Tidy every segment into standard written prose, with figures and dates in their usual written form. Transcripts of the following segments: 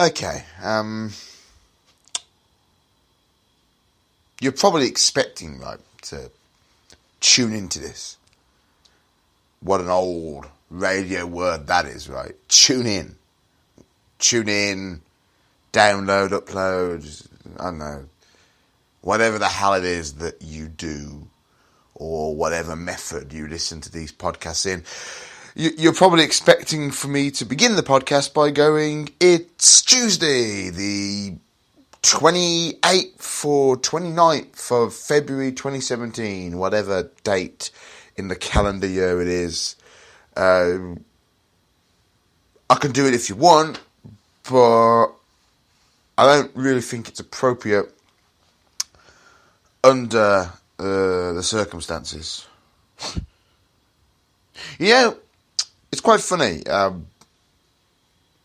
Okay, you're probably expecting, like, to tune into this. What an old radio word that is, right? Tune in. Tune in, download, upload, I don't know, whatever the hell it is that you do, or whatever method you listen to these podcasts in. You're probably expecting for me to begin the podcast by going, it's Tuesday, the 28th or 29th of February 2017, whatever date in the calendar year it is. I can do it if you want, but I don't really think it's appropriate under the circumstances. It's quite funny.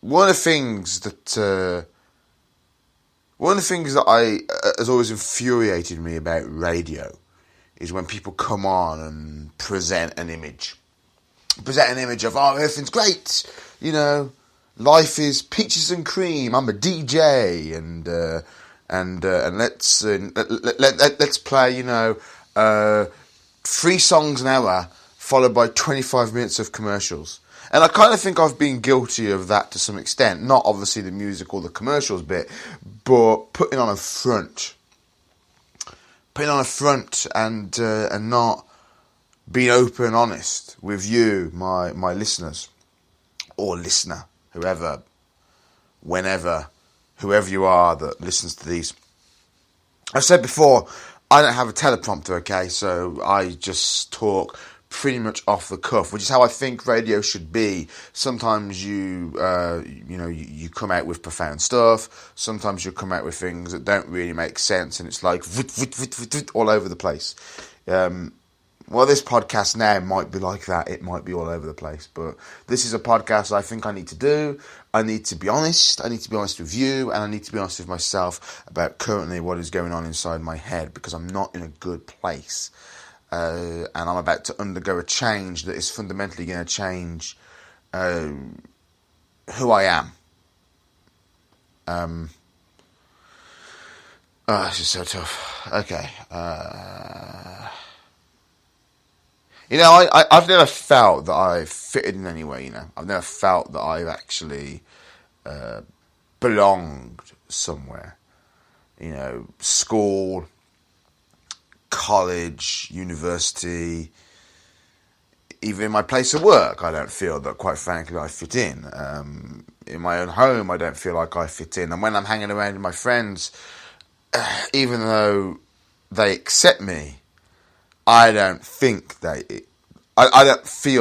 One of the things that has always infuriated me about radio is when people come on and present an image of, everything's great, life is peaches and cream. I'm a DJ, and let's play 3 songs an hour, followed by 25 minutes of commercials. And I kind of think I've been guilty of that to some extent. Not obviously the music or the commercials bit, but putting on a front and not being open and honest with you, my listeners, or listener, whoever you are that listens to these. I've said before, I don't have a teleprompter, okay, so I just talk pretty much off the cuff, which is how I think radio should be. Sometimes you come out with profound stuff. Sometimes you come out with things that don't really make sense, and it's like all over the place. This podcast now might be like that. It might be all over the place, but this is a podcast I think I need to do. I need to be honest. I need to be honest with you, and I need to be honest with myself about currently what is going on inside my head, because I'm not in a good place. And I'm about to undergo a change that is fundamentally going to change who I am. This is so tough. Okay. I've never felt that I've fitted in anywhere, I've never felt that I've actually belonged somewhere. School, college, university, even in my place of work, I don't feel that, quite frankly, I fit in. In my own home, I don't feel like I fit in. And when I'm hanging around with my friends, even though they accept me, I don't feel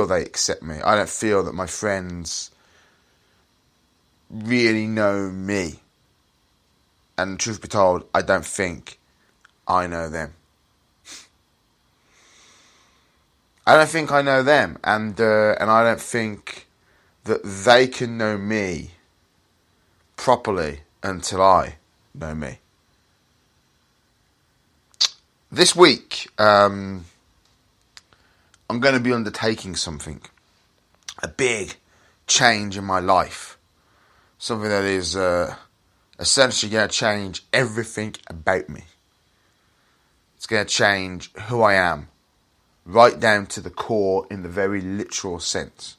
they accept me. I don't feel that my friends really know me. And truth be told, I don't think I know them. I don't think I know them, and I don't think that they can know me properly until I know me. This week, I'm going to be undertaking something, a big change in my life, something that is essentially going to change everything about me. It's going to change who I am, right down to the core in the very literal sense.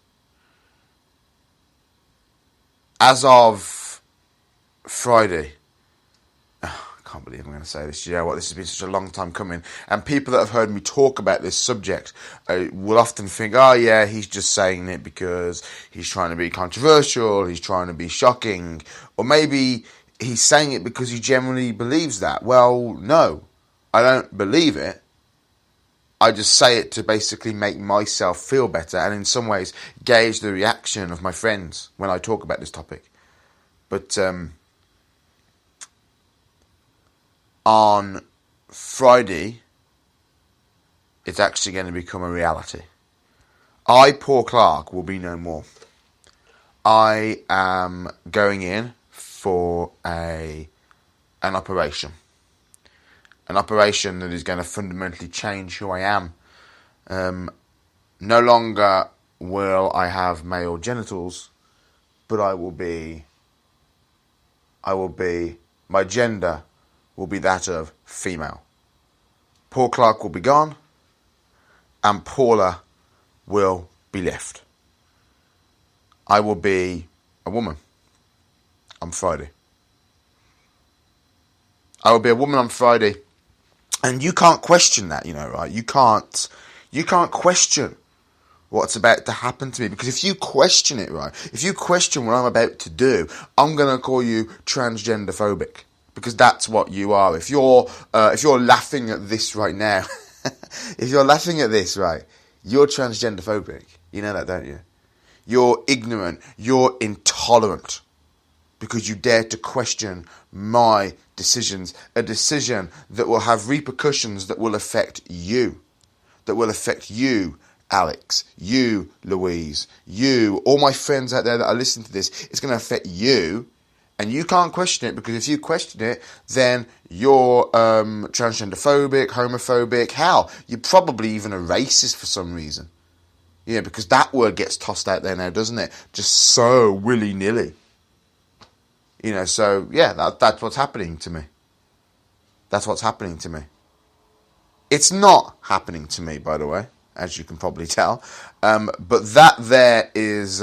As of Friday, I can't believe I'm going to say this. You know what? This has been such a long time coming. And people that have heard me talk about this subject will often think, oh yeah, he's just saying it because he's trying to be controversial, he's trying to be shocking, or maybe he's saying it because he genuinely believes that. Well, no, I don't believe it. I just say it to basically make myself feel better, and in some ways gauge the reaction of my friends when I talk about this topic. But on Friday, it's actually going to become a reality. I, Paul Clark, will be no more. I am going in for an operation. An operation that is going to fundamentally change who I am. No longer will I have male genitals, but I will be my gender will be that of female. Paul Clark will be gone, and Paula will be left. I will be a woman on Friday. I will be a woman on Friday. And you can't question that, right? You can't question what's about to happen to me, because if you question it, right, if you question what I'm about to do, I'm going to call you transgender phobic, because that's what you are. If you're laughing at this right now, if you're laughing at this, right, you're transgender phobic. You know that, don't you? You're ignorant. You're intolerant, because you dare to question my decisions, a decision that will have repercussions that will affect you, Alex, you, Louise, you, all my friends out there that are listening to this. It's going to affect you, and you can't question it, because if you question it, then you're transgender phobic, homophobic. Hell, you're probably even a racist for some reason. Yeah, because that word gets tossed out there now, doesn't it? Just so willy-nilly. So, yeah, that's what's happening to me. That's what's happening to me. It's not happening to me, by the way, as you can probably tell. But that there is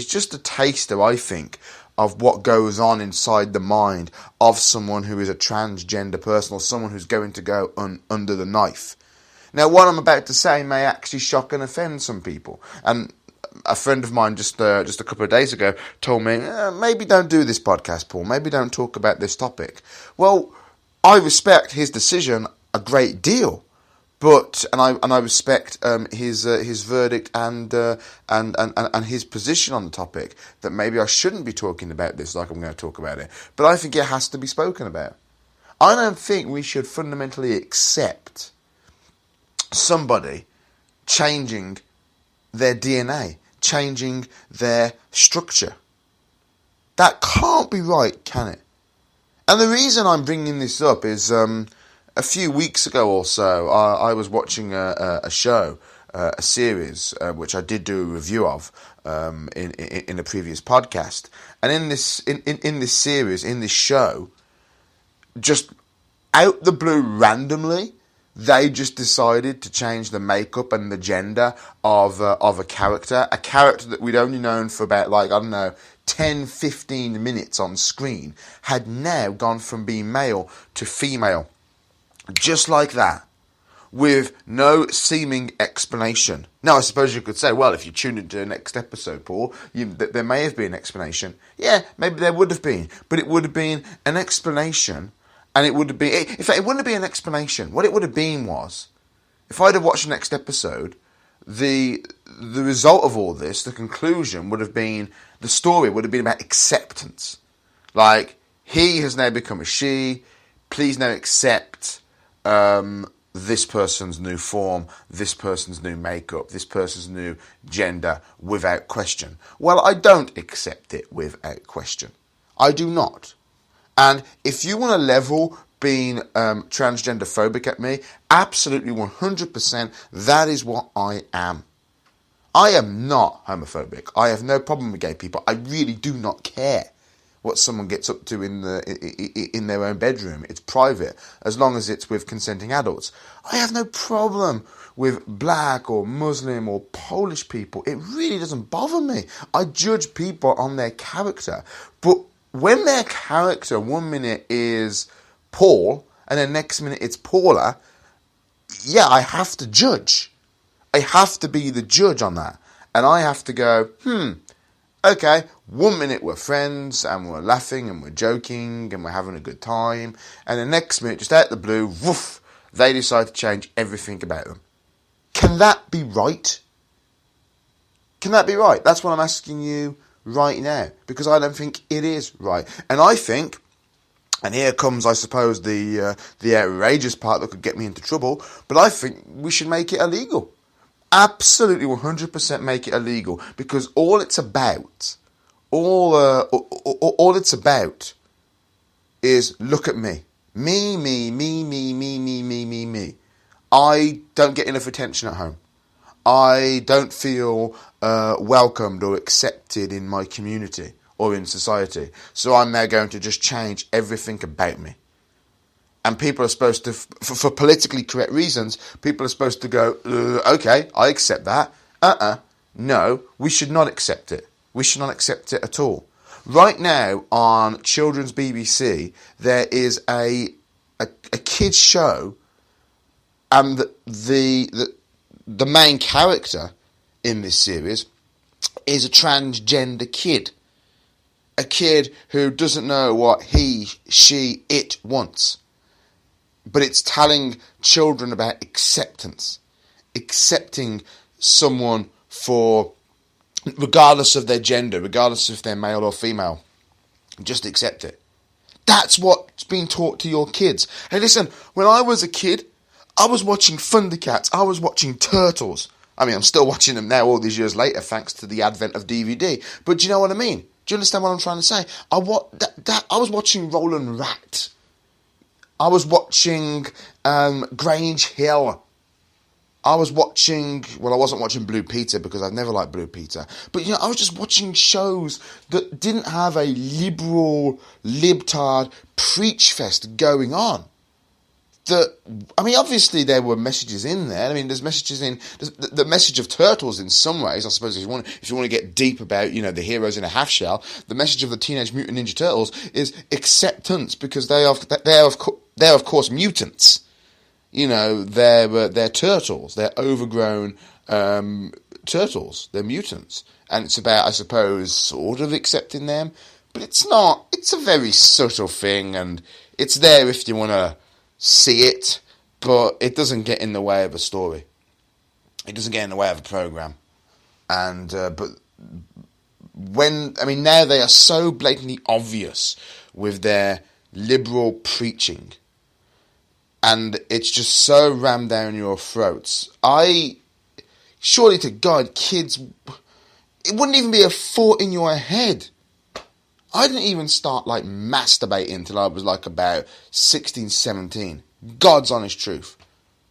just a taster, I think, of what goes on inside the mind of someone who is a transgender person, or someone who's going to go under the knife. Now, what I'm about to say may actually shock and offend some people. And a friend of mine just a couple of days ago told me, maybe don't do this podcast, Paul. Maybe don't talk about this topic. Well, I respect his decision a great deal, but I respect his verdict and his position on the topic, that maybe I shouldn't be talking about this like I'm going to talk about it. But I think it has to be spoken about. I don't think we should fundamentally accept somebody changing their DNA, changing their structure. That can't be right, can it? And the reason I'm bringing this up is a few weeks ago or so, I was watching a show, a series, which I did do a review of in a previous podcast. And in this series, in this show, just out the blue randomly, they just decided to change the makeup and the gender of a character that we'd only known for about, 10, 15 minutes on screen, had now gone from being male to female. Just like that. With no seeming explanation. Now, I suppose you could say, well, if you tune into the next episode, Paul, there may have been an explanation. Yeah, maybe there would have been. But it would have been an explanation. And it would have been, in fact, it wouldn't have been an explanation. What it would have been was, if I'd have watched the next episode, the result of all this, the conclusion would have been, the story would have been about acceptance. Like, he has now become a she, please now accept this person's new form, this person's new makeup, this person's new gender without question. Well, I don't accept it without question. I do not. And if you want to level being transgender phobic at me, absolutely 100%, that is what I am. I am not homophobic. I have no problem with gay people. I really do not care what someone gets up to in their own bedroom. It's private, as long as it's with consenting adults. I have no problem with black or Muslim or Polish people. It really doesn't bother me. I judge people on their character. But when their character 1 minute is Paul and the next minute it's Paula, yeah, I have to judge. I have to be the judge on that. And I have to go, okay, 1 minute we're friends and we're laughing and we're joking and we're having a good time. And the next minute, just out of the blue, woof, they decide to change everything about them. Can that be right? Can that be right? That's what I'm asking you right now, because I don't think it is right. And I think, and here comes, I suppose, the outrageous part that could get me into trouble, but I think we should make it illegal. Absolutely 100% make it illegal, because all it's about is look at me. Me. I don't get enough attention at home. I don't feel welcomed or accepted in my community. or in society. So I'm now going to just change everything about me. And people are supposed to, for politically correct reasons, people are supposed to go, okay, I accept that. No, we should not accept it. We should not accept it at all. Right now on Children's BBC, there is a kids show, and the main character in this series is a transgender kid. A kid who doesn't know what he, she, it wants. But it's telling children about acceptance. Accepting someone for, regardless of their gender, regardless if they're male or female. Just accept it. That's what's being taught to your kids. Hey, listen, when I was a kid, I was watching Thundercats. I was watching Turtles. I mean, I'm still watching them now all these years later thanks to the advent of DVD. But do you know what I mean? Do you understand what I'm trying to say? I was watching Roland Rat. I was watching Grange Hill. I was watching, well, I wasn't watching Blue Peter because I've never liked Blue Peter. But, I was just watching shows that didn't have a liberal, libtard preach fest going on. Obviously there were messages in there. I mean, there's messages in, the message of Turtles in some ways, I suppose, if you want to get deep about, the heroes in a half shell, the message of the Teenage Mutant Ninja Turtles is acceptance, because they are of course mutants. They're turtles. They're overgrown turtles. They're mutants. And it's about, I suppose, sort of accepting them. But it's not. It's a very subtle thing, and it's there if you want to see it, but it doesn't get in the way of a story. It doesn't get in the way of a program. And, now they are so blatantly obvious with their liberal preaching. And it's just so rammed down your throats. Surely to God, kids, it wouldn't even be a thought in your head. I didn't even start, masturbating until I was, about 16, 17. God's honest truth.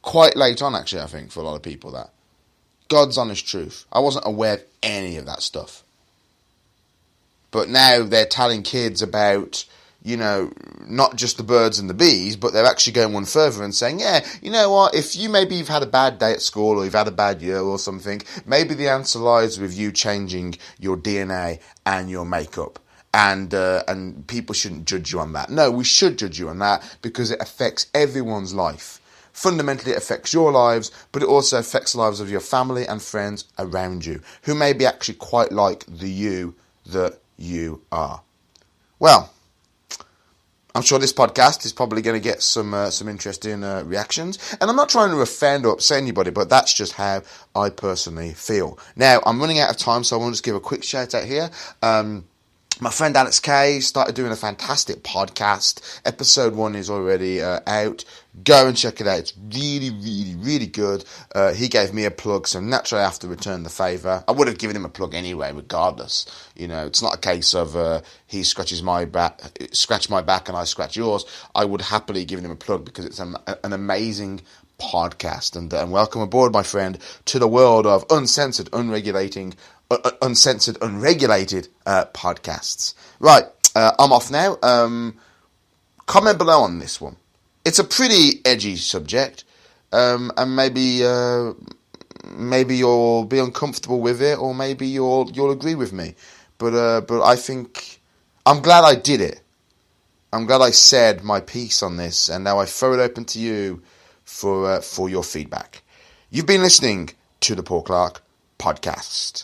Quite late on, actually, I think, for a lot of people, that. God's honest truth. I wasn't aware of any of that stuff. But now they're telling kids about, not just the birds and the bees, but they're actually going one further and saying, yeah, you know what, if you've had a bad day at school, or you've had a bad year or something, maybe the answer lies with you changing your DNA and your makeup. And people shouldn't judge you on that. No, we should judge you on that because it affects everyone's life. Fundamentally, it affects your lives, but it also affects the lives of your family and friends around you, who may be actually quite like the you that you are. Well, I'm sure this podcast is probably going to get some interesting reactions. And I'm not trying to offend or upset anybody, but that's just how I personally feel. Now, I'm running out of time, so I want to just give a quick shout out here. My friend Alex Kay started doing a fantastic podcast. Episode 1 is already out. Go and check it out. It's really, really, really good. He gave me a plug, so naturally I have to return the favour. I would have given him a plug anyway, regardless. It's not a case of he scratches my back, and I scratch yours. I would happily give him a plug because it's an amazing podcast. And welcome aboard, my friend, to the world of uncensored, unregulated podcasts. Right, I'm off now. Comment below on this one. It's a pretty edgy subject, and maybe you'll be uncomfortable with it, or maybe you'll agree with me. But I think I'm glad I did it. I'm glad I said my piece on this, and now I throw it open to you for your feedback. You've been listening to the Paul Clark Podcast.